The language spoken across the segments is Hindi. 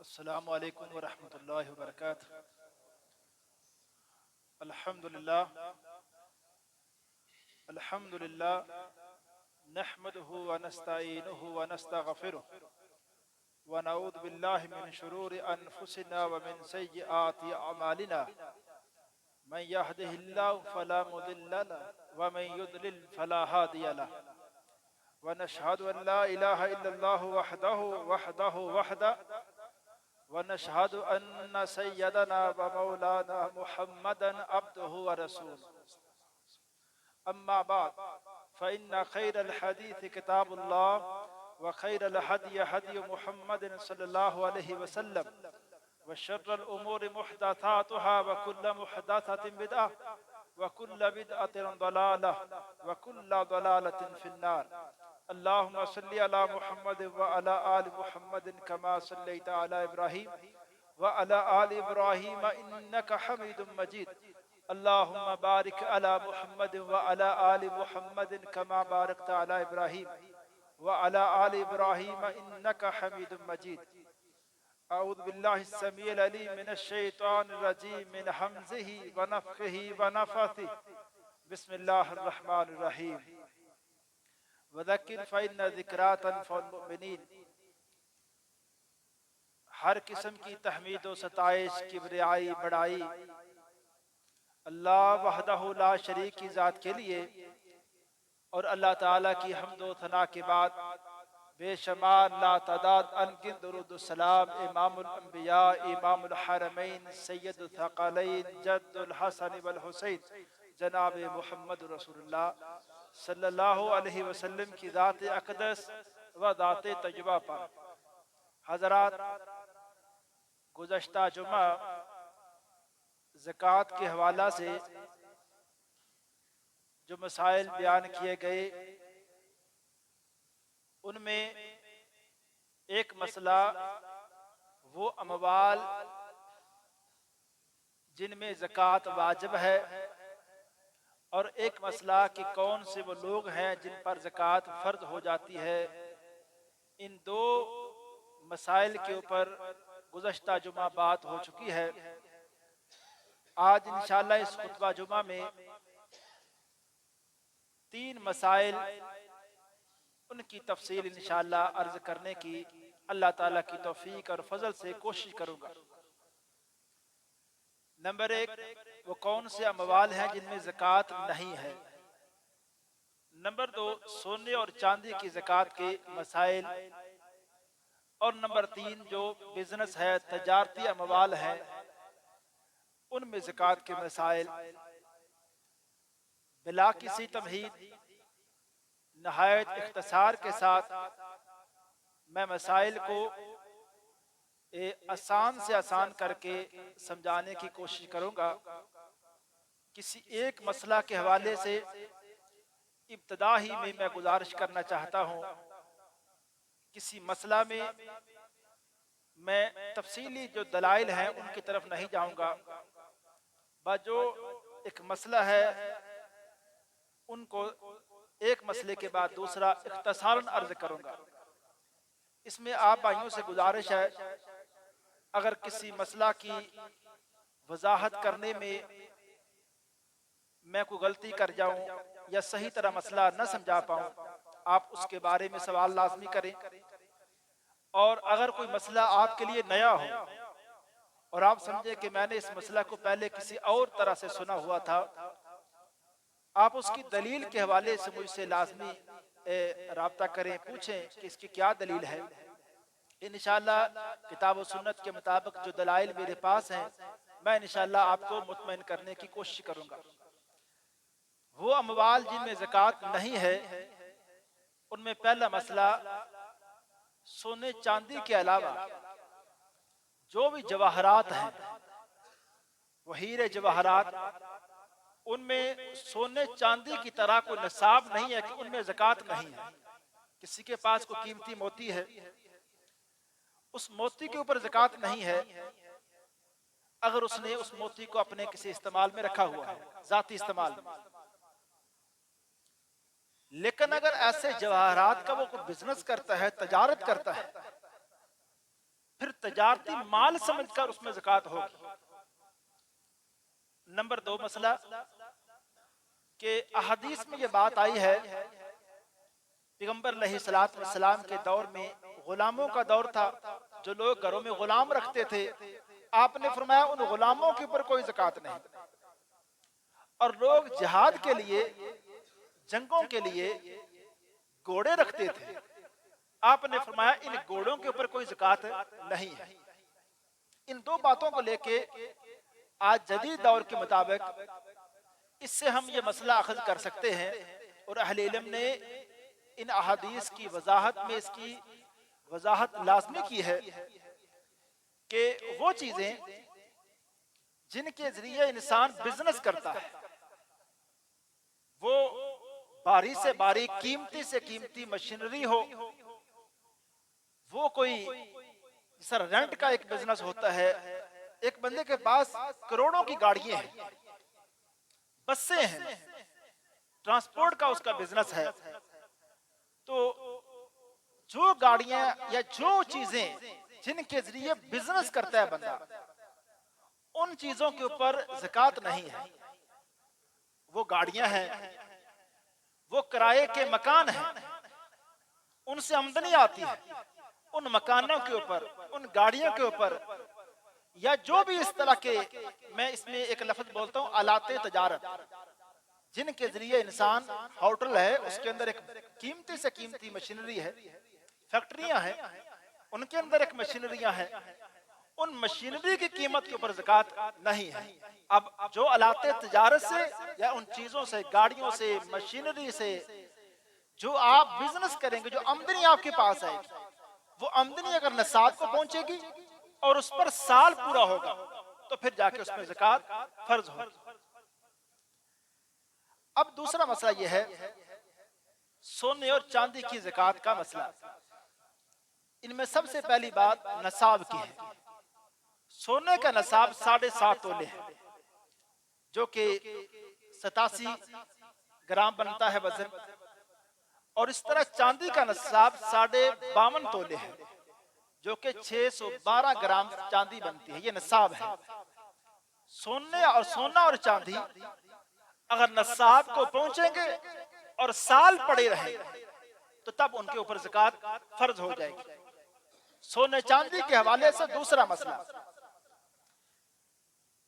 अस्सलामु अलैकुम वरहमतुल्लाहि वबरकातुहू। अल्हम्दुलिल्लाह अल्हम्दुलिल्लाह नहमदुहु व नस्तईनुहु व नस्तगफिरुहु व नऊज़ु बिल्लाहि मिन शुरूरि अनफुसिना व मिन सय्यिआति अमालिना मन यहदिहिल्लाहु फला मुदिल्ल लहु व मन युद्लिल फला हादिय लहु व नशहदु अन ला इलाहा इल्लल्लाहु वहदहु व नशहदु अन्न सय्यदना व मौलाना मुहम्मदन अब्दुहु व रसूलुहु। अम्मा बाद फ़इन्न खैरल हदीस किताबुल्लाह व खैरल हदी हदी मुहम्मदिन सल्लल्लाहु अलैहि वसल्लम व शर्रल उमूरि मुहदसातुहा व कुल्लु मुहदसतिन बिदअह व कुल्लु बिदअतिन दलालह व कुल्लु दलालतिन फिन्नार। अल्लाहुम्मा सल्लि अला मुहम्मद व अला आलि मुहम्मदिन कमा सल्लैता अला इब्राहीम व अला आलि इब्राहीम इन्नका हमीदुम मजीद। अल्लाहुम्मा बारिक अला मुहम्मद व अला आलि मुहम्मदिन कमा बारकता अला इब्राहीम व अला आलि इब्राहीम इन्नका हमीदुम मजीद। अऊज़ु बिल्लाहि अस्समीइल अलीम मिनश शैतानिर रजीम मिन हमज़िही व नफ़्ख़िही व नफ़्ख़िही। बिस्मिल्लाहिर रहमानिर रहीम। वज़क्किर फ़इन्न ज़िक्रा तनफ़उल मुमिनीन। हर किस्म की तहमीद व सताइश, किबरियाई, बड़ाई अल्लाह वहदहु ला शरीक की ज़ात के लिए और अल्लाह ताला की हम्द व सना के बाद बेशुमार लातादाद अनगिन दुरूद व सलाम इमामुल अंबिया इमामुल हरमैन सय्यदुल थक़लैन जद्दुल हसन वल हुसैन जनाब मुहम्मद रसूलुल्लाह सल्लल्लाहु अलैहि वसल्लम की ज़ात अक़दस व ज़ात तय्यबा पर। हज़रात, गुज़श्ता जुमा ज़कात के हवाला से जो मसाइल बयान किए गए उनमें एक मसला वो अमवाल जिनमें ज़कात वाजिब है और एक मसला कि कौन से वो लोग हैं जिन पर ज़कात फ़र्ज हो जाती है। इन दो मसाइल के ऊपर गुज़श्ता जुमा बात हो चुकी है। आज इंशाअल्लाह इस खुतबा जुमा में तीन मसाइल उनकी तफसील इंशाअल्लाह अर्ज करने की अल्लाह ताला की तौफीक और फजल से कोशिश करूंगा। नंबर एक, वो कौन से अमवाल हैं जिनमें ज़कात नहीं है। नंबर दो, सोने और चांदी की ज़कात के मसाइल। और नंबर तीन, जो बिजनेस है, तजारती अमवाल है, उनमें ज़कात के मसाइल। बिला किसी तमहीद नहायत इख्तिसार के साथ मैं मसाइल को आसान से आसान करके समझाने की कोशिश करूंगा। किसी एक मसला के हवाले से इब्तदा ही में मैं गुजारिश करना चाहता हूं। किसी मसला में मैं तफसीली जो दलाइल हैं उनकी तरफ नहीं जाऊंगा, बस जो एक मसला है उनको एक मसले के बाद दूसरा इख्तिसारन अर्ज करूंगा। इसमें आप भाइयों से गुजारिश है, अगर किसी मसला की वजाहत करने में मैं कोई गलती कर जाऊं या सही तरह मसला न समझा पाऊं, आप उसके बारे में सवाल लाजमी करें। और अगर कोई मसला आपके लिए नया हो और आप समझे कि मैंने इस मसला को पहले किसी और तरह से सुना हुआ था, आप उसकी दलील के हवाले से मुझसे लाजमी राब्ता करें, पूछें कि इसकी क्या दलील है। इंशाअल्लाह किताब व सुन्नत के मुताबिक जो दलाइल मेरे पास हैं, मैं इंशाअल्लाह आपको मुतमईन करने की कोशिश करूंगा। वो अमवाल जिनमें ज़कात नहीं है, उनमें पहला मसला, सोने चांदी के अलावा जो भी जवाहरात हैं, वो हीरे जवाहरात, उनमें सोने चांदी की तरह कोई निसाब नहीं है कि उनमें ज़कात नहीं है। किसी के पास कोई कीमती मोती है, उस मोती के ऊपर ज़कात नहीं है अगर उसने उस मोती को अपने किसी इस्तेमाल में रखा हुआ है, जाती इस्तेमाल में। लेकिन अगर ऐसे जवाहरात का वो कोई बिजनेस करता है, तजारत करता है, फिर तजारती माल समझकर उसमें ज़कात होगी। नंबर 2 मसला कि अहदीस में ये बात आई है, पैगंबर अलैहिस्सलाम के दौर में गुलामों का दौर था, जो लोग घरों में गुलाम रखते थे। आपने फरमाया उन गुलामों के ऊपर कोई ज़कात नहीं, और लोग जिहाद के लिए, जंगों के लिए घोड़े रखते थे। आपने फरमाया इन घोड़ों के ऊपर कोई ज़कात नहीं है। इन दो बातों को लेके आज जदीद दौर के मुताबिक इससे हम ये मसला अखज़ कर सकते हैं, और अहले इल्म ने इन अहादीस की वजाहत में इसकी वजाहत लाज़मी की है कि वो चीजें जिनके जरिए इंसान बिजनेस करता है, वो बारी से बारी, कीमती से कीमती मशीनरी हो, वो कोई सर रेंट का एक बिजनेस होता है। एक बंदे के पास करोड़ों की गाड़ियां हैं, बसें हैं, ट्रांसपोर्ट का उसका बिजनेस है। तो जो गाड़ियां या जो चीजें जिनके जरिए बिजनेस करता है बंदा, उन चीजों के ऊपर ज़कात नहीं है। वो गाड़ियां हैं, वो किराए के मकान हैं, उनसे आमदनी आती है। उन मकानों के ऊपर, उन गाड़ियों के ऊपर, या जो भी इस तरह के, मैं इसमें एक लफ्ज बोलता हूँ, आलाते तजारत, जिनके जरिए इंसान, होटल है उसके अंदर एक कीमती से कीमती मशीनरी है, फैक्ट्रियां हैं उनके अंदर एक मशीनरियां हैं, उन मशीनरी की कीमत के ऊपर ज़कात नहीं है। अब जो आलाते तजारत से या उन चीजों से, गाड़ियों से, मशीनरी से जो आप बिजनेस करेंगे, जो आमदनी आपके पास आएगी, वो आमदनी अगर निसाब को पहुंचेगी और उस पर साल पूरा होगा, तो फिर जाके उसमें ज़कात फर्ज होगी। अब दूसरा मसला यह है सोने और चांदी की ज़कात का मसला। इनमें सबसे पहली बात नसाब की है। सोने का नसाब 7.5 तोले है, जो कि 87 ग्राम बनता है वजन, और इस तरह चांदी का नसाब 52.5 तोले है, जो कि 612 ग्राम चांदी बनती है। ये नसाब है। सोना और चांदी अगर नसाब को पहुंचेंगे और साल पड़े रहे, तो तब उनके ऊपर ज़कात फर्ज हो जाएगी। सोने चांदी के हवाले से दूसरा मसला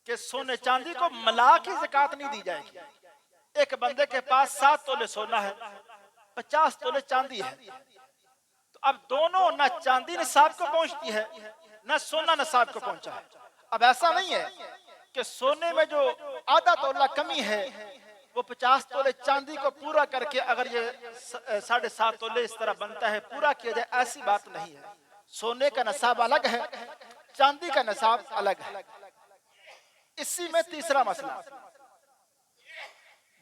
कि सोने चांदी को मिला के ज़कात नहीं दी जाएगी। एक बंदे के पास 7 तोले सोना है, 50 तोले चांदी है, तो अब दोनों ना चांदी निसाब को पहुंचती है, ना सोना निसाब को पहुंचा है। अब ऐसा नहीं है कि सोने में जो आधा तोला कमी है, वो 50 तोले चांदी को पूरा करके अगर ये 7.5 तोले इस तरह बनता है, पूरा किया जाए, ऐसी बात नहीं है। सोने का नसाब अलग है, चांदी का नसाब अलग है। इसी में तीसरा मसला,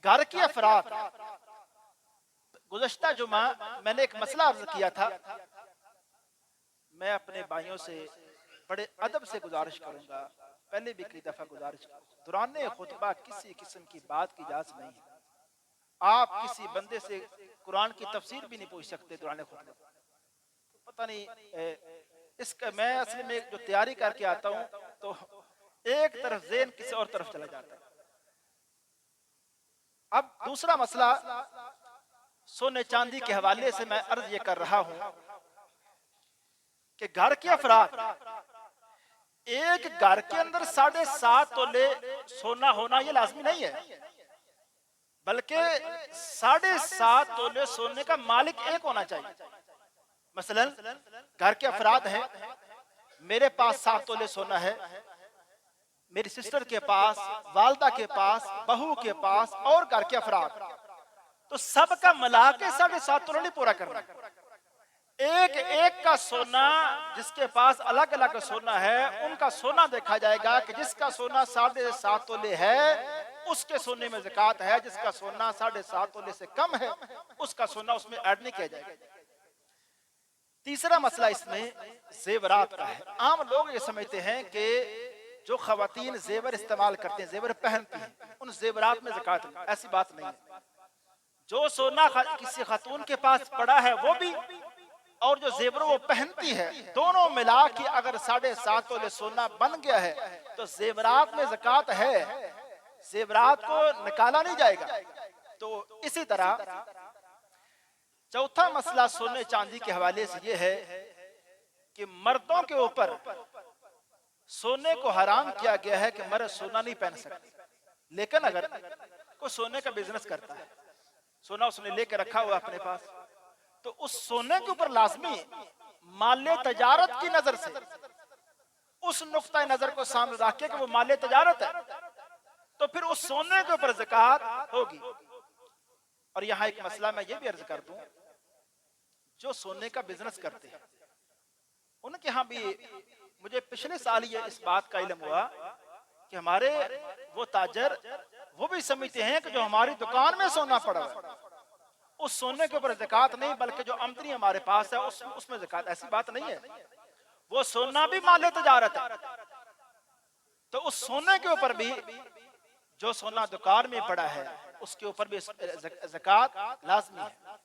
घर के अफराद। गुज़श्ता जुमा मैंने एक मसला अर्ज किया था। मैं अपने भाइयों से बड़े अदब से गुजारिश करूंगा, पहले भी कई दफा गुजारिश, दुराने खुतबा किसी किस्म की बात की इजाजत नहीं है। आप किसी बंदे से कुरान की तफसीर भी नहीं पूछ सकते दुराने खुतबा। पता नहीं इसका, मैं असल में जो तैयारी करके आता हूँ तो एक तरफ ज़हन किसी और तरफ चला जाता है। अब दूसरा मसला सोने चांदी के हवाले से मैं अर्ज ये कर रहा हूं कि घर के अफराद, एक घर के अंदर 7.5 तोले सोना होना ये लाजमी नहीं है, बल्कि 7.5 तोले सोने का मालिक एक होना चाहिए। मसलन घर के अफराद हैं, मेरे पास 7 तोले सोना है, मेरी सिस्टर के पास, वालदा के पास, बहू के पास, और घर के अफराद, तो सबका मिला के 7.5 तोला नहीं पूरा करना। एक एक का सोना, जिसके पास अलग अलग सोना है, उनका सोना देखा जाएगा कि जिसका सोना 7.5 तोले है उसके सोने में ज़कात है, जिसका सोना 7.5 तोले से कम है उसका सोना उसमें ऐड नहीं किया जाएगा। तीसरा मसला इसमें जेवरात का है। आम लोग ये समझते हैं कि जो खवातीन जेवर इस्तेमाल करते हैं, जेवर पहनती हैं, उन जेवरात में ज़कात नहीं। ऐसी बात नहीं है। जो सोना किसी खातून के पास पड़ा है वो भी, और जो जेवर वो पहनती है, दोनों मिला के अगर 7.5 तोले सोना बन गया है तो जेवरात में ज़कात है, जेवरात को निकाला नहीं जाएगा। तो इसी तरह चौथा मसला सोने चांदी के हवाले से यह है कि मर्दों के ऊपर सोने को हराम किया गया है कि मर्द सोना नहीं पहन सकते। लेकिन अगर कोई सोने का बिजनेस करता है, सोना उसने लेके रखा हुआ अपने पास, तो उस सोने के ऊपर लाजमी माले तजारत की नजर से उस नुक्ता नजर को सामने रख के कि वो माले तजारत है, तो फिर उस सोने के ऊपर ज़कात होगी। और यहाँ एक मसला मैं ये भी अर्ज कर दूं, जो सोने का बिजनेस करते हैं उनके यहाँ भी मुझे पिछले साल ये इस बात का इल्म हुआ कि हमारे वो ताजर वो भी समझते हैं कि जो हमारी दुकान में सोना पड़ा है उस सोने के ऊपर ज़कात नहीं, बल्कि जो आमदनी हमारे पास है उसमें ज़कात। ऐसी बात नहीं है, वो सोना भी माले तजारत है, तो उस सोने के ऊपर भी जो सोना दुकान में पड़ा है उसके ऊपर भी ज़कात लाजमी है।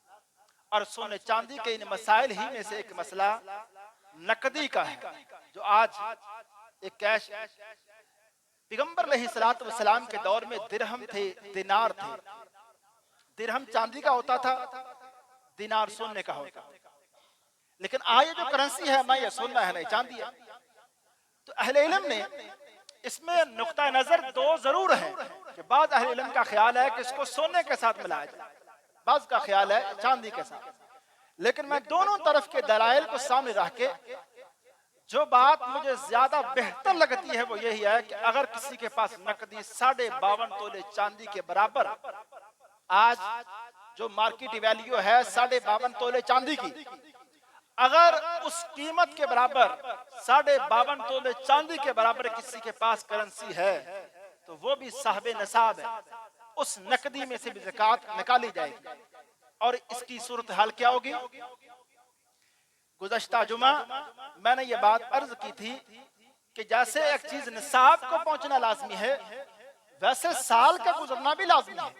और सोने चांदी के इन मसाइल ही में से एक मसला नकदी का है, जो आज एक कैश पैगंबर अलैहिस्सलातु वस्सलाम के दौर में दिरहम थे, दिनार थे। दिरहम चांदी का होता था, दिनार सोने का होता था। लेकिन आज जो करेंसी है ना, ये सोना है नहीं चांदी है। तो अहले इल्म ने इसमें नुक्ता नजर दो जरूर है कि बाद अहले इल्म का ख्याल है कि इसको सोने के साथ मिलाया जाए, बाद का ख्याल है चांदी के साथ। लेकिन मैं दोनों तरफ के दलाइल को सामने रख के जो बात मुझे ज्यादा बेहतर लगती है वो यही है कि अगर किसी के पास नकदी 52.5 तोले चांदी के बराबर, आज जो मार्केट वैल्यू है 52.5 तोले चांदी की, अगर उस कीमत के बराबर 52.5 तोले चांदी के बराबर किसी के पास करेंसी है तो वो भी साहबे नसाब है, उस नकदी में से भी ज़कात निकाली जाएगी। और इसकी सूरत हाल क्या होगी? गुज़श्ता जुमा मैंने ये बात अर्ज की थी कि जैसे एक चीज निसाब को पहुंचना लाजमी है, वैसे साल का गुजरना भी लाजमी है।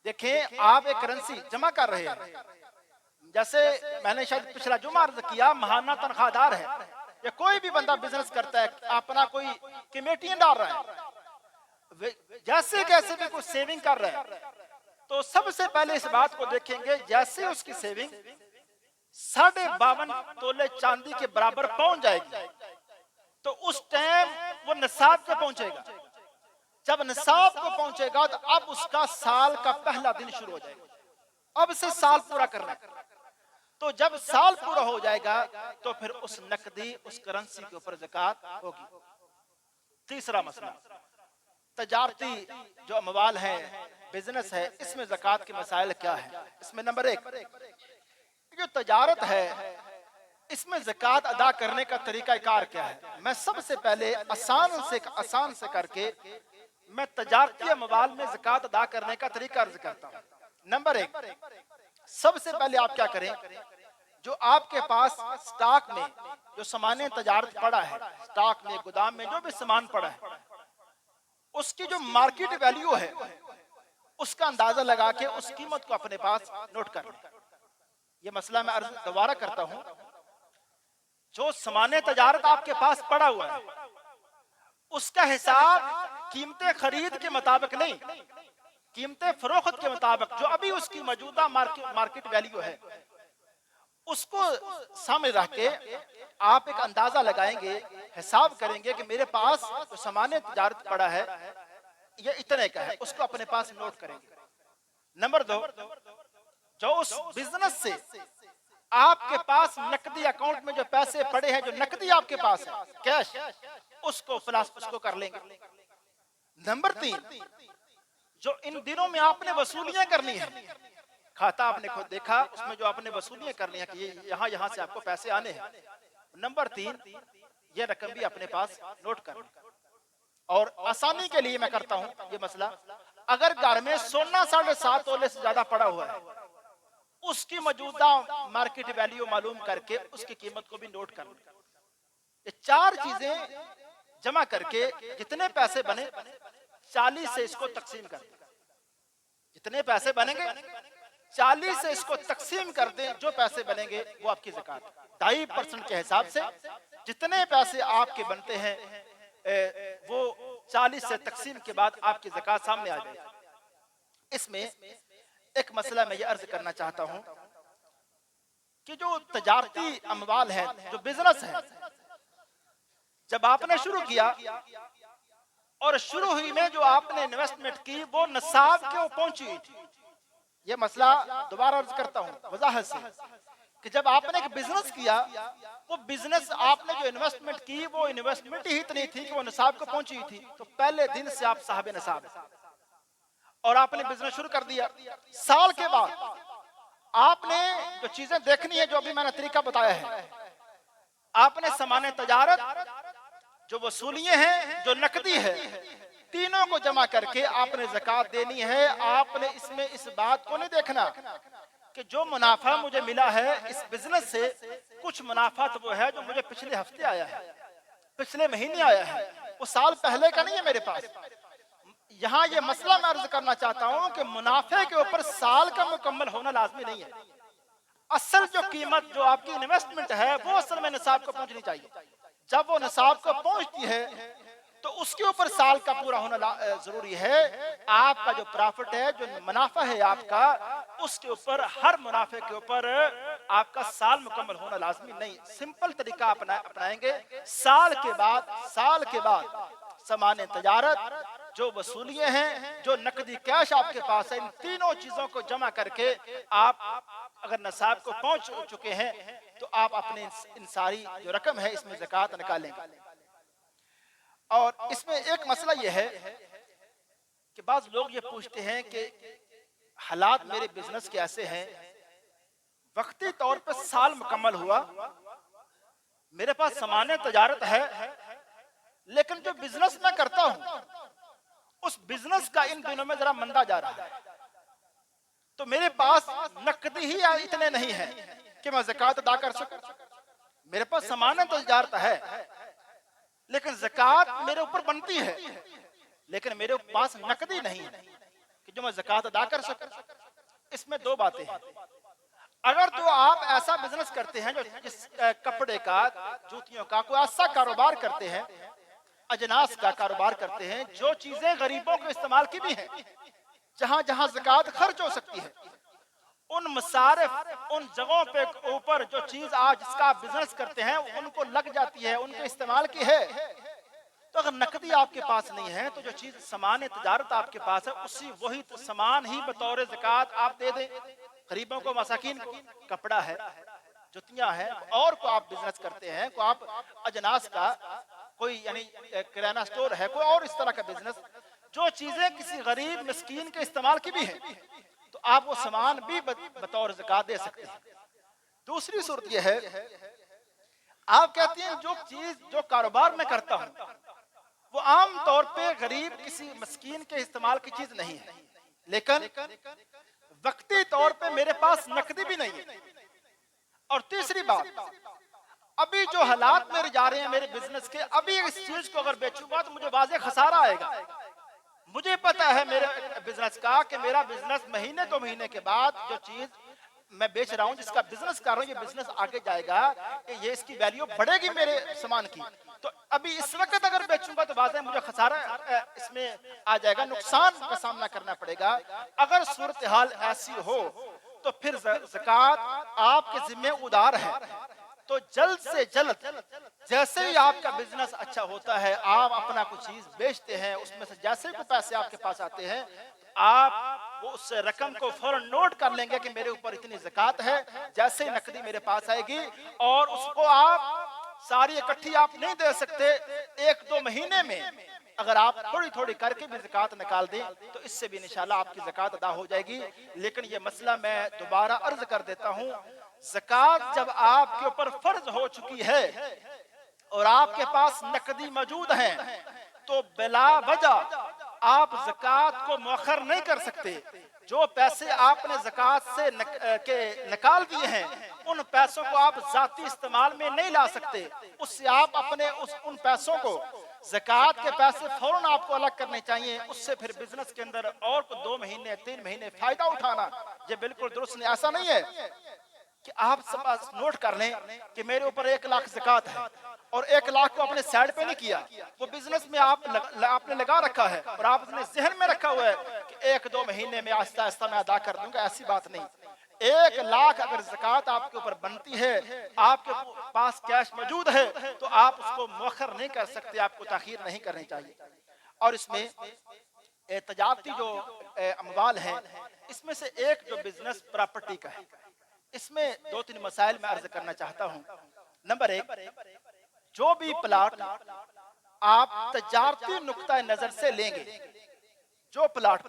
देखें, आप एक करेंसी जमा कर रहे हैं, जैसे मैंने शायद पिछला जुमा अर्ज किया, महाना तनख्वाहदार है या कोई भी बंदा बिजनेस करता है, अपना कोई कमेटियां डाल रहा है, जैसे कैसे भी कोई सेविंग कर रहा है, तो सबसे पहले इस बात को देखेंगे जैसे उसकी सेविंग 52.5 तोले चांदी के बराबर पहुंच जाएगी तो उस टाइम वो निसाब पे पहुंचेगा। जब निसाब को पहुंचेगा तो अब उसका साल का पहला दिन शुरू हो जाएगा, अब से साल पूरा करना। तो जब साल पूरा हो जाएगा तो फिर उस नकदी, उस करेंसी के ऊपर ज़कात होगी। तीसरा मसला, तजारती जो अमवाल है, बिजनेस है, इसमें ज़कात के मसाइल क्या है? इसमें नंबर एक, जो तजारत है इसमें ज़कात अदा करने का तरीका कार क्या है? मैं सबसे पहले आसान से करके मैं तजारती अमवाल में ज़कात अदा करने का तरीका अर्ज करता हूँ। नंबर एक, सबसे पहले आप क्या करें, जो आपके पास स्टॉक में जो सामान तजारत पड़ा है, स्टॉक में, गोदाम में जो भी सामान पड़ा है, उसकी जो मार्केट वैल्यू है उसका अंदाजा लगा के उस कीमत को अपने पास नोट कर लें। ये मसला मैं अर्ज दोबारा करता हूं, जो सामान तजारत आपके पास पड़ा हुआ है उसका हिसाब कीमतें खरीद के मुताबिक नहीं, कीमतें फरोख्त के मुताबिक, जो अभी उसकी मौजूदा मार्केट वैल्यू है उसको सामने रख के आप एक अंदाजा लगाएंगे, हिसाब करेंगे कि मेरे पास जो सामान तजारत पड़ा है ये इतने का है, उसको अपने पास नोट करेंगे। नंबर दो, जो उस बिजनेस से आपके पास नकदी अकाउंट में जो पैसे पड़े हैं, जो नकदी आपके पास है कैश, उसको प्लस उसको कर लेंगे। नंबर तीन, जो इन दिनों में आपने वसूलियां करनी है, खाता आपने खुद देखा, उसमें जो आपने वसूलियां करनी है कि ये यहाँ से आपको पैसे आने हैं, नंबर तीन, ये रकम भी अपने पास नोट कर। और आसानी के लिए मैं करता हूं ये मसला, अगर घर में सोना 7.5 तोले से ज्यादा पड़ा हुआ है, उसकी मौजूदा मार्केट वैल्यू मालूम करके उसकी कीमत को भी नोट कर लें। ये चार चीजें जमा करके जितने पैसे बने 40 से इसको तकसीम कर दें। जितने पैसे बनेंगे 40 से इसको तकसीम कर दें, जो पैसे बनेंगे वो आपकी ज़कात। 2.5% के हिसाब से जितने पैसे आपके बनते हैं वो 40 से तकसीम के बाद आपकी ज़कात सामने आ जाएगी। इसमें एक मसला मैं ये अर्ज करना चाहता हूं कि जो तजारती अमवाल है, जो बिजनेस है, जब आपने शुरू किया और शुरू हुई में जो आपने इन्वेस्टमेंट की वो निसाब के वो पहुंची हुई थी। ये मसला दोबारा अर्ज करता हूं वजाहत से कि जब आपने एक बिजनेस किया, वो बिजनेस आपने जो इन्वेस्टमेंट की वो इन्वेस्टमेंट ही इतनी थी कि वो निसाब को पहुंची हुई थी। तो पहले दिन से आप साहब निसाब और आपने बिजनेस शुरू कर दिया। साल के बाद आपने जो चीजें देखनी है, जो अभी मैंने तरीका बताया है, आपने सामान तजारत, जो वसूलियां हैं, जो नकदी है, तीनों को जमा करके आपने ज़कात देनी है। आपने इसमें इस बात को नहीं देखना कि जो मुनाफा मुझे मिला है इस बिजनेस से, कुछ मुनाफा तो वो है जो मुझे पिछले हफ्ते आया है, पिछले महीने आया है, वो साल पहले का नहीं है मेरे पास। यहाँ ये मसला मैं अर्ज करना चाहता हूँ कि मुनाफे के ऊपर साल का मुकम्मल होना लाजमी नहीं है। असल जो कीमत, जो आपकी इन्वेस्टमेंट है, वो असल में निसाब को पहुंचनी चाहिए। जब वो निसाब को पहुंचती है तो उसके ऊपर साल का पूरा होना जरूरी है। आपका जो प्रॉफिट है, जो मुनाफा है आपका, उसके ऊपर, हर मुनाफे के ऊपर आपका साल मुकम्मल होना लाजमी नहीं। सिंपल तरीका अपनाएंगे। साल के बाद सामान तजारत, जो वसूलियां हैं, जो नकदी कैश आपके पास है, इन तीनों चीजों को जमा करके आप अगर निसाब को पहुंच चुके हैं तो आप अपने इन सारी जो रकम है इसमें ज़कात निकालेंगे। और इसमें एक मसला यह है कि बाज़ लोग ये पूछते हैं कि हालात मेरे बिजनेस के ऐसे हैं, वक्ती तौर पे साल मुकम्मल हुआ, मेरे पास सामान तजारत है, लेकिन जो बिजनेस मैं करता हूं उस बिजनेस का इन दिनों में जरा मंदा जा रहा है, तो मेरे पास नकदी ही इतने नहीं है कि मैं ज़कात अदा कर सकूं। मेरे पास सामान तजारत है, लेकिन ज़कात मेरे ऊपर बनती है, लेकिन मेरे पास नकदी नहीं है कि जो मैं ज़कात अदा कर सकूं। इसमें दो बातें हैं। अगर तो आप ऐसा बिजनेस करते हैं जो जिस कपड़े का, जूतियों का, कोई ऐसा कारोबार करते हैं, अजनास का कारोबार करते हैं, जो चीजें गरीबों को इस्तेमाल की भी हैं, जहां जहां ज़कात खर्च हो सकती है, उन मसारिफ, उन जगहों पे ऊपर जो चीज आज जिसका आप बिजनेस करते हैं उनको लग जाती है, उनके इस्तेमाल की है, तो अगर नकदी आपके पास नहीं है तो जो चीज सामान तजारत आपके पास है, उसी वही सामान ही बतौर ज़कात आप दे दें गरीबों को, मसाकीन को। कपड़ा है, जुतियां हैं, और को आप बिजनेस करते हैं, को आप अजनास का कोई यानी किराना स्टोर है, कोई और इस तरह का बिजनेस, जो चीजें किसी गरीब मिस्कीन के इस्तेमाल की भी है, तो आप वो सामान भी बतौर ज़कात दे सकते हैं। दूसरी सूरत यह है, आप कहते हैं जो चीज, जो कारोबार मैं करता हूं वो आम तौर पे गरीब किसी मस्कीन के इस्तेमाल की चीज नहीं है, लेकिन वक्ती तौर पे मेरे पास नकदी भी नहीं है। और तीसरी बात, अभी जो हालात मेरे जा रहे हैं मेरे बिजनेस के, अभी इस चीज को अगर बेचूंगा तो मुझे वाज़े खसारा आएगा। मुझे पता है मेरे बिजनेस का कि मेरा बिजनेस महीने 2 महीने के बाद जो चीज मैं बेच रहा हूं, जिसका बिजनेस कर रहा हूं, ये बिजनेस आगे जाएगा, ये इसकी वैल्यू बढ़ेगी मेरे सामान की। तो अभी इस वक्त अगर बेचूंगा तो बात है मुझे खसारा इसमें आ जाएगा, नुकसान का सामना करना पड़ेगा। अगर सूरत हाल ऐसी हो तो फिर ज़कात आपके जिम्मे उदार है। तो जल्द से जल्द जैसे ही आपका बिजनेस अच्छा होता है, आप अपना कुछ चीज बेचते हैं, उसमें से जैसे ही पैसे आपके पास आते हैं, आप वो उस रकम को फौरन नोट कर लेंगे कि मेरे ऊपर इतनी ज़कात है। जैसे ही नकदी मेरे पास आएगी, और उसको आप सारी इकट्ठी आप नहीं दे सकते, 1-2 महीने में अगर आप थोड़ी थोड़ी करके भी ज़कात निकाल दें तो इससे भी इंशाल्लाह आपकी ज़कात अदा हो जाएगी। लेकिन ये मसला मैं दोबारा अर्ज कर देता हूँ, ज़कात जब आपके ऊपर फर्ज हो चुकी है और आपके पास नकदी मौजूद है, तो बिला वजह आप ज़कात को मुअख्खर नहीं कर सकते। जो पैसे आपने ज़कात से निकाल दिए हैं, उन पैसों को आप जाती इस्तेमाल में नहीं ला सकते। उससे आप अपने उन पैसों को, ज़कात के पैसे फौरन आपको अलग करने चाहिए। उससे फिर बिजनेस के अंदर और 2 महीने 3 महीने फायदा उठाना ये बिल्कुल दुरुस्त नहीं। ऐसा नहीं है कि आप सब नोट कर लें कि मेरे ऊपर 1 लाख ज़कात है और 1 लाख को अपने साइड पे नहीं किया, वो बिजनेस में आपने लगा रखा है और आपने जहन में रखा हुआ है कि 1-2 महीने में आहिस्ता आहिस्ता मैं अदा कर दूंगा। ऐसी बात नहीं। 1 लाख अगर ज़कात आपके ऊपर बनती है, आपके पास कैश मौजूद है, तो आप उसको मुअख्खर नहीं कर सकते, आपको ताखीर नहीं करनी चाहिए। और इसमें तजारती जो अमवाल है, इसमें से एक जो बिजनेस प्रॉपर्टी का है, इसमें 2-3 मसाइल मैं अर्ज करना चाहता हूं। नंबर 1, जो भी प्लाट आप तजारती नुक्ता नजर से लेंगे, जो प्लाट,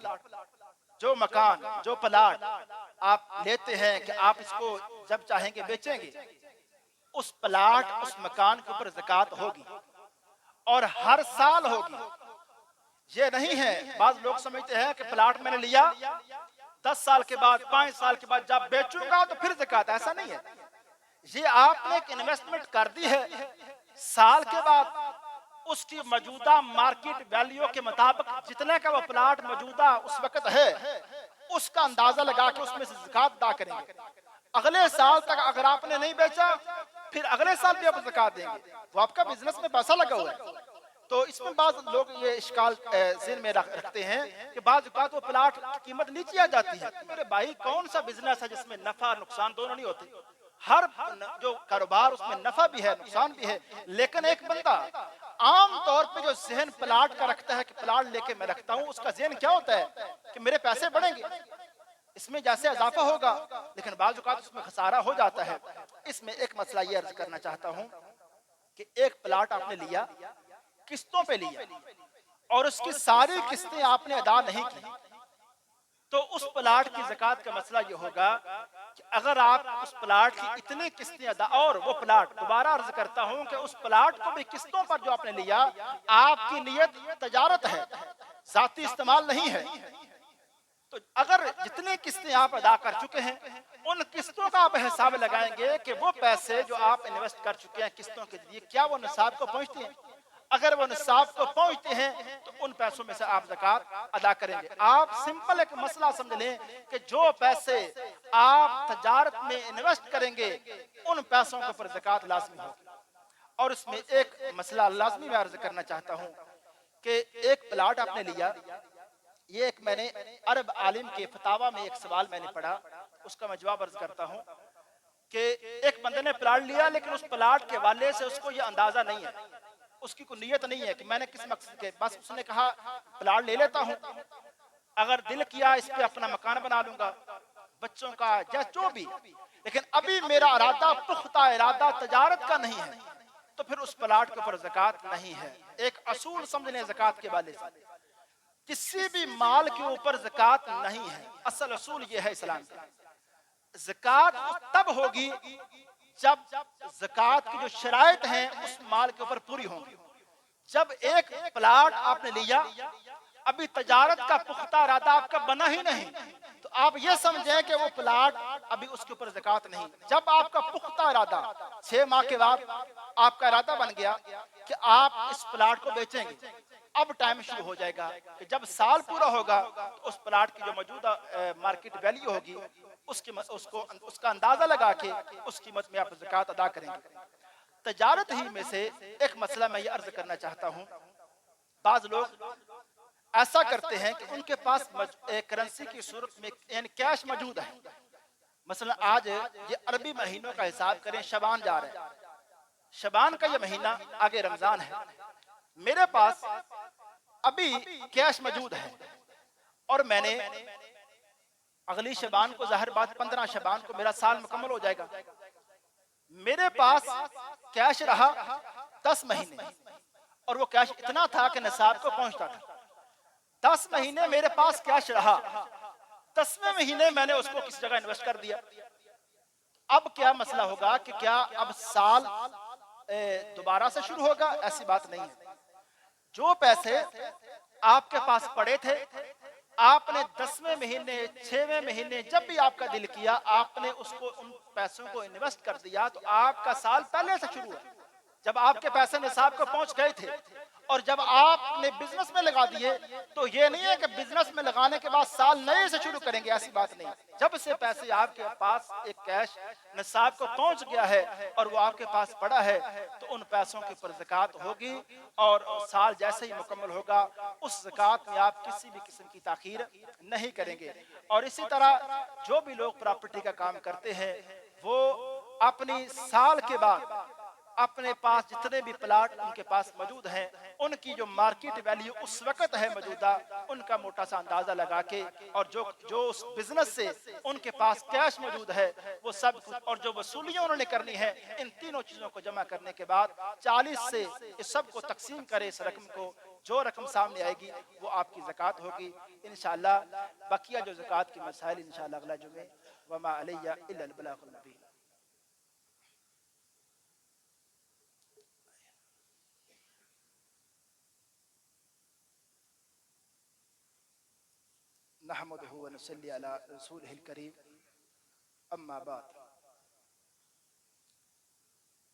जो मकान, जो प्लाट आप लेते हैं कि आप इसको जब चाहेंगे बेचेंगे, उस प्लाट, उस मकान के ऊपर ज़कात होगी और हर साल होगी। ये नहीं है, बाज़ लोग समझते हैं कि प्लाट मैंने लिया 10 साल के बाद, 5 साल के बाद जब बेचूंगा तो फिर ज़कात। ऐसा नहीं है। ये आपने एक इन्वेस्टमेंट कर दी है, साल के बाद उसकी मौजूदा मार्केट वैल्यू के मुताबिक जितने का वो प्लाट मौजूदा उस वक्त है, उसका अंदाजा लगा के उसमें से ज़कात अदा करेंगे। अगले साल तक अगर आपने नहीं बेचा, फिर अगले साल भी आप ज़कात देंगे। वो आपका बिजनेस में पैसा लगा हुआ है। तो इसमें बाज़ लोग ये इश्काल ज़हन में रखते हैं कि बाज़ औक़ात वो प्लाट की कीमत नीचे आ जाती है। मेरे भाई, कौन सा बिजनेस है जिसमें नफा नुकसान दोनों नहीं होते? हर जो कारोबार उसमें नफा भी है, नुकसान भी है। लेकिन एक बंदा आम तौर पे जो जहन प्लाट का रखता है कि प्लाट लेके मैं रखता हूँ, उसका जहन क्या होता है कि मेरे पैसे बढ़ेंगे, इसमें जैसे इजाफा होगा, लेकिन बाज़ औक़ात उसमें खसारा हो जाता है। इसमें एक मसला ये अर्ज करना चाहता हूँ कि एक प्लाट आपने लिया, किस्तों पे लिया और उसकी सारी किस्तें आपने अदा नहीं की, तो उस प्लाट की ज़कात का मसला ये होगा कि अगर आप उस प्लाट की इतनी किस्तें अदा, और वो प्लाट, दोबारा अर्ज करता हूं कि उस प्लाट को भी किस्तों पर जो आपने लिया, आपकी नियत तजारत है, जाती इस्तेमाल नहीं है, तो अगर जितनी किस्तें आप अदा कर चुके हैं, उन किस्तों का आप हिसाब लगाएंगे कि वो पैसे जो आप इन्वेस्ट कर चुके हैं किस्तों के लिए, क्या वो निसाब को पहुंचते हैं? अगर वो निसाब को पहुंचते हैं तो उन पैसों में से आप ज़कात अदा करेंगे। आप सिंपल एक मसला समझ लें कि जो पैसे आप तजारत में इन्वेस्ट करेंगे, उन पैसों के ऊपर ज़कात लाज़मी होगी। और इसमें एक मसला लाज़मी मैं अर्ज करना चाहता हूं कि एक प्लाट आपने लिया, ये एक मैंने अरब आलिम के फतावा में एक सवाल मैंने पढ़ा, उसका मैं जवाब अर्ज करता हूं कि एक बंदे ने प्लाट लिया, लेकिन उस प्लाट के वाले से उसको ये अंदाजा नहीं है, उसकी कोई नियत नहीं है कि मैंने किस मकसद के, बस उसने कहा प्लाट ले लेता हूं, अगर दिल किया इस पे अपना मकान बना लूंगा, बच्चों का या जो भी, लेकिन अभी मेरा इरादा, पुख्ता इरादा तजारत का नहीं है, तो फिर उस प्लाट के ऊपर ज़कात नहीं है। एक असूल समझ लें ज़कात के वाले से, किसी भी माल के ऊपर ज़कात नहीं है। असल असूल ये है इस्लाम का, ज़कात तब होगी जब ज़कात की जो शराइत हैं उस माल के ऊपर पूरी होंगी। जब एक प्लाट आपने लिया, अभी तजारत का पुख्ता इरादा आपका बना ही नहीं, तो आप ये समझें कि वो प्लाट अभी उसके ऊपर ज़कात नहीं। जब आपका पुख्ता इरादा 6 माह के बाद आपका इरादा बन गया कि आप इस प्लाट को बेचेंगे, अब टाइम शुरू हो जाएगा कि जब साल पूरा होगा तो उस प्लाट की जो मौजूदा मार्केट वैल्यू होगी, उसका अंदाजा लगा के उस कीमत में आप ज़कात अदा करेंगे। तजारत ही में से एक मसला मैं ये अर्ज करना चाहता हूँ, बाज लोग ऐसा करते हैं कि उनके पास करेंसी की सूरत में यानी कैश मौजूद है। मसलन आज ये अरबी महीनों का हिसाब करें, शबान जा रहा है, शबान का ये महीना, आगे रमजान है, मेरे पास अभी कैश मौजूद है और मैंने अगली शबान को, जाहिर बात 15 शबान को मेरा साल मुकम्मल हो जाएगा, मेरे पास कैश रहा 10 महीने और वो कैश इतना था कि निसाब को पहुंचता था। 10 महीने मेरे पास कैश रहा, 10वें महीने मैंने उसको किस जगह इन्वेस्ट कर दिया। अब क्या मसला होगा कि क्या अब साल दोबारा से शुरू होगा? ऐसी बात नहीं है। जो पैसे आपके पास पड़े थे, आपने 10वें महीने, 6वें महीने जब भी आपका दिल किया, आपने उसको, उन पैसों को इन्वेस्ट कर दिया, तो आपका साल पहले से शुरू है। जब आपके पैसे निसाब को पहुंच गए थे और जब आपने बिजनेस में लगा दिए, तो ये नहीं है कि बिजनेस में लगाने के बाद साल नए से शुरू करेंगे, ऐसी बात नहीं। जब से पैसे आपके पास एक कैश निसाब को पहुंच गया है और वो आपके पास पड़ा है, तो उन पैसों के ऊपर ज़कात होगी और साल जैसे ही मुकम्मल होगा उस ज़कात में आप किसी भी किस्म की ताखीर नहीं करेंगे। और इसी तरह जो भी लोग प्रॉपर्टी का काम करते हैं, वो अपनी साल के बाद अपने पास जितने भी प्लाट उनके पास मौजूद हैं, उनकी जो मार्केट वैल्यू उस वक्त है मौजूदा, उनका मोटा सा अंदाजा लगा के, और जो जो उस बिजनेस से उनके पास कैश मौजूद है वो सब कुछ, और जो वसूलियां उन्होंने करनी है, इन तीनों चीजों को जमा करने के बाद 40 से इस सब को तकसीम करे, इस रकम को, जो रकम सामने आएगी वो आपकी ज़कात होगी इंशाअल्लाह। बकिया जो ज़कात के मसाइल इंशाअल्लाह अगला जुमे, वमा अलैया इल्लल बलागुल मुबीन। नहमदुहु व नसल्ली अला रसूलिहिल करीम, अम्मा बाद।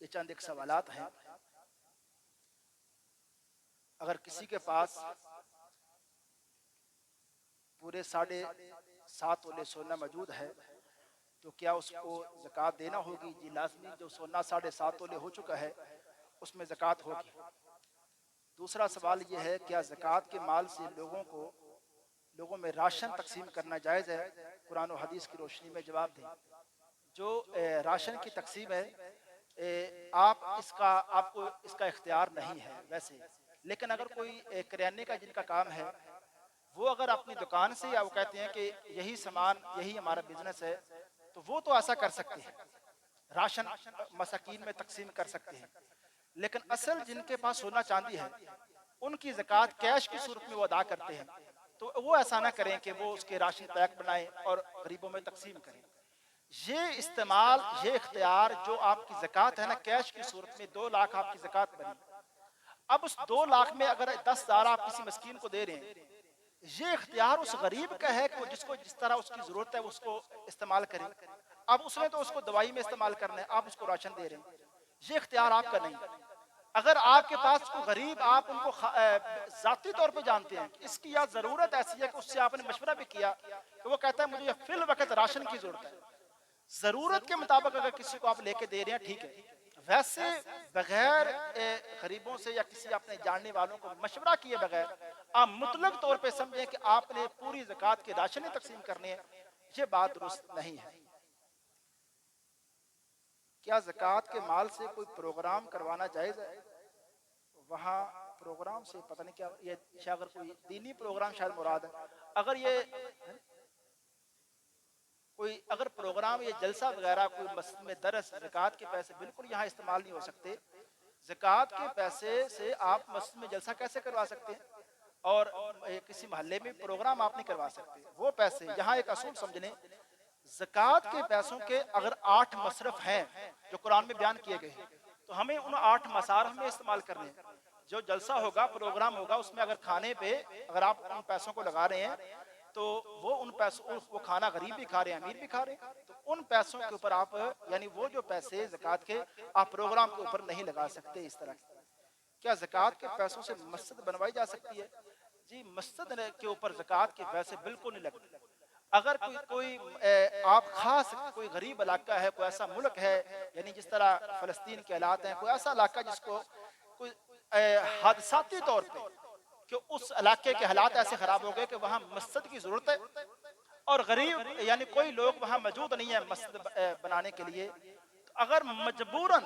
ये चंद एक सवालात हैं। अगर किसी के पास पूरे 7.5 तोले सोना मौजूद है, तो क्या उसको ज़कात देना होगी? जी लाजमी। जो सोना 7.5 तोले हो चुका है उसमें ज़कात होगी। दूसरा सवाल यह है, क्या ज़कात के माल से लोगों में राशन तकसीम करना जायज़ है? कुरान और हदीस की रोशनी में जवाब दें। जो राशन की तकसीम है, आपको इसका इख्तियार नहीं है वैसे, लेकिन अगर कोई किराने का जिनका काम है, वो अगर अपनी दुकान से, या वो कहते हैं कि यही सामान, यही हमारा बिजनेस है, तो वो तो ऐसा कर सकते हैं, राशन मसाकीन में तकसीम कर सकते हैं। लेकिन असल जिनके पास सोना चांदी है, उनकी ज़कात कैश की सूरत में वो अदा करते हैं, तो वो ऐसा ना करें कि वो उसके राशन पैक बनाएं और गरीबों में तकसीम करें। ये इस्तेमाल, ये इख्तियार, जो आपकी ज़कात है ना कैश की सूरत में, 2 लाख आपकी ज़कात बनी, अब उस 2 लाख में अगर 10,000 आप किसी मस्कीन को दे रहे हैं, ये इख्तियार उस गरीब का है कि वो जिसको जिस तरह उसकी जरूरत है उसको इस्तेमाल करे। अब उसने तो उसको दवाई में इस्तेमाल करना है, आप उसको राशन दे रहे हैं, ये इख्तियार आपका नहीं। अगर आपके पास कोई गरीब, आप उनको जाती तौर पे जानते हैं कि इसकी या जरूरत ऐसी है कि उससे आपने मशवरा भी किया, तो वो कहता है मुझे फिल वक्त राशन की जरूरत है, जरूरत के मुताबिक अगर किसी को आप लेके दे रहे हैं, ठीक है। वैसे बगैर गरीबों से या किसी अपने जानने वालों को मशवरा किए बगैर आप मुतलक तौर पे समझें कि आपने पूरी ज़कात के राशन तकसीम करने हैं, ये बात दुरुस्त नहीं है। क्या ज़कात के माल से कोई प्रोग्राम करवाना जायज़ है? वहाँ प्रोग्राम से पता नहीं क्या, ये अगर कोई दीनी प्रोग्राम शायद मुराद है। अगर ये कोई अगर प्रोग्राम, ये जलसा वगैरह कोई मस्जिद में दरस, ज़कात के पैसे बिल्कुल यहाँ इस्तेमाल नहीं हो सकते। ज़कात के पैसे से आप मस्जिद में जलसा कैसे करवा सकते हैं? और किसी मोहल्ले में प्रोग्राम आप नहीं करवा सकते। वो पैसे, यहाँ एक असूल समझ लें, ज़कात के पैसों के अगर 8 मसरफ हैं जो कुरान में बयान किए गए, तो हमें उन 8 मसारफ में इस्तेमाल करने हैं। जो जलसा होगा, प्रोग्राम होगा, उसमें अगर खाने पे अगर आप उन पैसों को लगा रहे हैं, तो वो उन पैसों, वो खाना गरीब भी खा रहे हैं, अमीर भी खा रहे हैं, तो उन पैसों के ऊपर आप, यानी वो जो पैसे ज़कात के, आप प्रोग्राम के ऊपर नहीं लगा सकते इस तरह। क्या ज़कात के पैसों से मस्जिद बनवाई जा सकती है? जी, मस्जिद के ऊपर ज़कात के पैसे बिल्कुल नहीं लगते। अगर कोई आप खास कोई गरीब इलाका है, कोई ऐसा मुल्क है, यानी जिस तरह फ़लस्तीन के हालात हैं, कोई ऐसा इलाका जिसको कोई हादसाती तौर पे कि उस इलाके के हालात ऐसे खराब हो गए कि वहाँ मस्जिद की जरूरत है और गरीब यानी कोई लोग वहाँ मौजूद नहीं है मस्जिद बनाने के लिए, तो अगर मजबूरन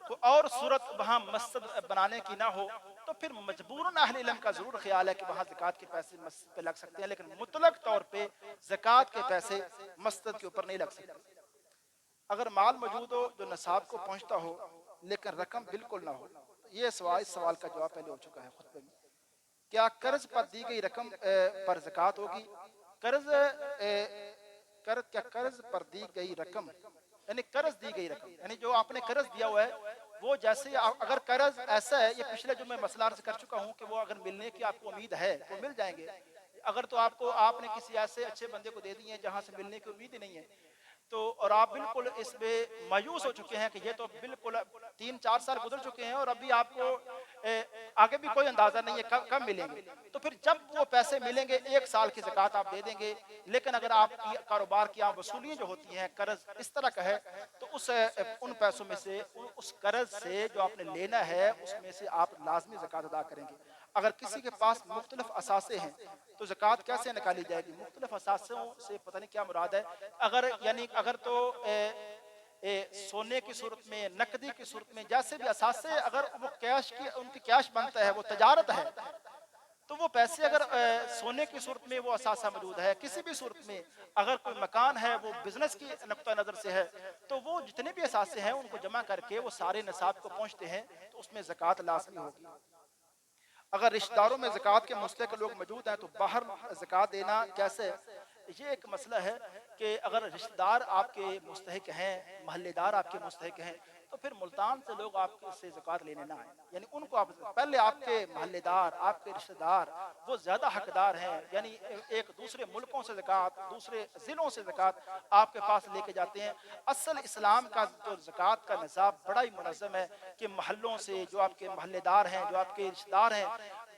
कोई और सूरत वहाँ मस्जिद बनाने की ना हो, तो फिर मजबूरन अहले इल्म का जरूर ख्याल है कि वहाँ ज़कात के पैसे मस्जिद पे लग सकते हैं, लेकिन मुतलक तौर पे ज़कात के पैसे मस्जिद के ऊपर नहीं लग सकते। अगर माल मौजूद हो जो नसाब को पहुँचता हो लेकिन रकम बिल्कुल ना हो, ये इस सवाल का जवाब पहले हो चुका है खुतबे में। क्या कर्ज पर दी गई रकम पर ज़कात होगी? कर्ज पर दी गई रकम, यानी कर्ज दी गई रकम, यानी जो आपने कर्ज दिया हुआ है, वो जैसे अगर कर्ज ऐसा है, ये पिछले जो मैं मसला अर्ज कर चुका हूँ कि वो अगर मिलने की आपको उम्मीद है तो मिल जाएंगे। अगर तो आपने किसी ऐसे अच्छे बंदे को दे दिए जहां से मिलने की उम्मीद ही नहीं है, तो और आप बिल्कुल इसमें मायूस हो चुके हैं कि ये तो बिल्कुल 3-4 साल गुजर चुके हैं और अभी आपको आगे भी कोई अंदाजा नहीं है कब मिलेंगे। तो फिर जब वो पैसे मिलेंगे 1 साल की ज़कात आप दे देंगे। लेकिन अगर आपकी कारोबार की आप वसूलियाँ जो होती हैं, कर्ज इस तरह का है, तो उन पैसों में से उस कर्ज से जो आपने लेना है उसमें से आप लाजमी ज़कात अदा करेंगे। अगर किसी के पास मुख्तलिफ असासे हैं तो ज़कात कैसे निकाली जाएगी? मुख्तलिफ असासों से पता नहीं क्या मुराद है। अगर यानी अगर तो सोने की सूरत में, नकदी की सूरत में, जैसे भी असासे, अगर वो कैश की उनकी कैश बनता है, वो तजारत है, तो वो पैसे अगर सोने की सूरत में वो असासा मौजूद है, किसी भी सूरत में अगर कोई मकान है वो बिजनेस की नुक्ता नज़र से है, तो वो जितने भी असासे हैं उनको जमा करके वो सारे निसाब को पहुंचते हैं, तो उसमें ज़कात लाजमी होगी। अगर रिश्तेदारों में ज़कात के मुस्तहिक लोग मौजूद हैं तो बाहर ज़कात देना कैसे, ये एक मसला है कि अगर रिश्तेदार आपके मुस्तहिक हैं, महल्लेदार आपके मुस्तहिक हैं, तो फिर मुल्तान से लोग आपसे ज़कात लेने ना आए। यानी उनको आप पहले, आपके महल्लेदार, आपके रिश्तेदार वो ज़्यादा हकदार हैं, यानी एक दूसरे मुल्कों से ज़कात, दूसरे ज़िलों से ज़कात आपके पास लेके जाते हैं। असल इस्लाम का जो ज़कात का निज़ाम बड़ा ही मुनज़्ज़म है कि महल्लों से जो आपके महल्लेदार हैं, जो आपके रिश्तेदार हैं,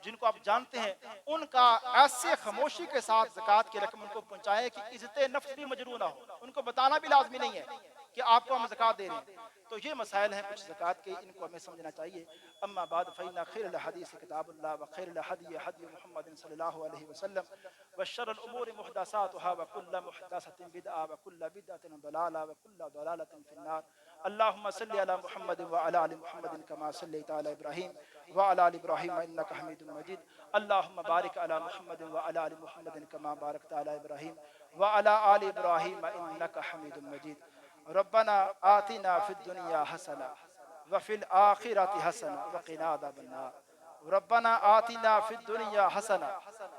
जिनको आप जानते हैं, उनका ऐसे खामोशी के साथ ज़कात की रकम उनको पहुंचाएं कि इज़्ज़त नफ्स भी मजरू ना हो। उनको बताना भी लाजमी नहीं है कि आपको हम ज़कात दे रहे हैं। तो ये मसाइल हैं कुछ ज़कात के, इनको हमें समझना चाहिए। अम्मा बाद फ़इन्ना खैरुल हदीस किताबुल्लाह व खैरुल हदी हदी मुहम्मद सल्लल्लाहु अलैहि वसल्लम व शर्रुल उमूरि मुहदसातुहा व कुल्लु मुहदसतिन बिदअह व कुल्लु बिदअतिन दलाला व कुल्लु दलालतिन फिन्नार। अल्लाहुम्मा सल्लि अला मुहम्मद व अला आलि मुहम्मद कमा सल्लैता अला इब्राहीम व अला आलि इब्राहीम इन्नका हमीदुम मजीद। अल्लाहुम्मा बारिक अला मुहम्मद व अला आलि मुहम्मद कमा बारकता अला इब्राहीम व अला आलि इब्राहीम इन्नका हमीदुम मजीद। रब्बना आतिना फिद दुनिया हसना व फिल आखिरति हसना व क़िना अज़ाबन्नार। रब्बना आतिना फिद दुनिया हसना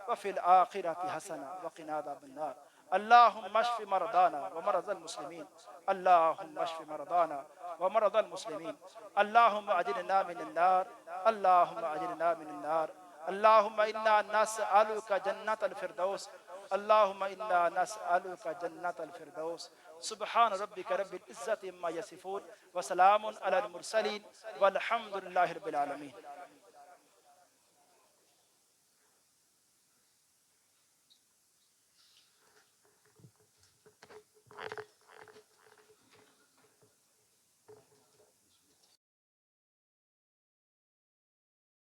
व फिल आखिरति हसना व क़िना अज़ाबन्नार। अल्लाहुम्मा अश्फि मरदाना व मरज़ल मुस्लिमीन। अल्लाहुम्मा अश्फि मरदाना व मरज़ल मुस्लिमीन। अल्लाहुम्मा अजिरना मिनन नार। अल्लाहुम्मा अजिरना मिनन नार। अल्लाहुम्मा इन्ना नस्अलुका जन्नतल फिरदौस। अल्लाहुम्मा इन्ना नस्अलुका जन्नतल फिरदौस। सुब्हान रब्बिका रब्बिल इज्जति अम्मा यसिफून व सलामुन अलल मुरसलीन वल्हम्दुलिल्लाहि रब्बिल आलमीन।